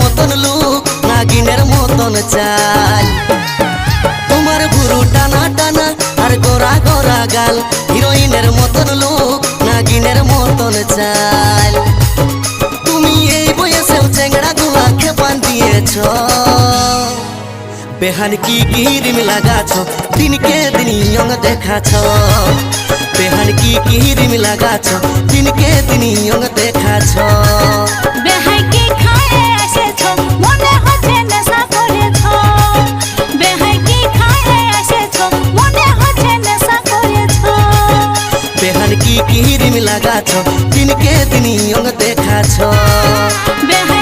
মতন লুক নাগিনের মতন চাল তোমার ভুরু টানা টানা আর গোরা গোরা গাল হিরোইনের মতন লুক নাগিনের মতন চাল তুমি এই বয়সেও চেংড়া গুলা খেপান দিয়েছ বেহান কি কিরিম লাগাছ দিনকে দিন ইয়ং দেখাছ বেহান কি কিরিম লাগাছ দিনকে দিন ইয়ং দেখাছ বেহাই কি খায়ে এসেছ মনে হচ্ছে নেশা করেছ বেহাই কি খায়ে এসেছ মনে হচ্ছে নেশা করেছ বেহান কি কিরিম লাগাছ দিনকে দিন ইয়ং দেখাছ বেহাই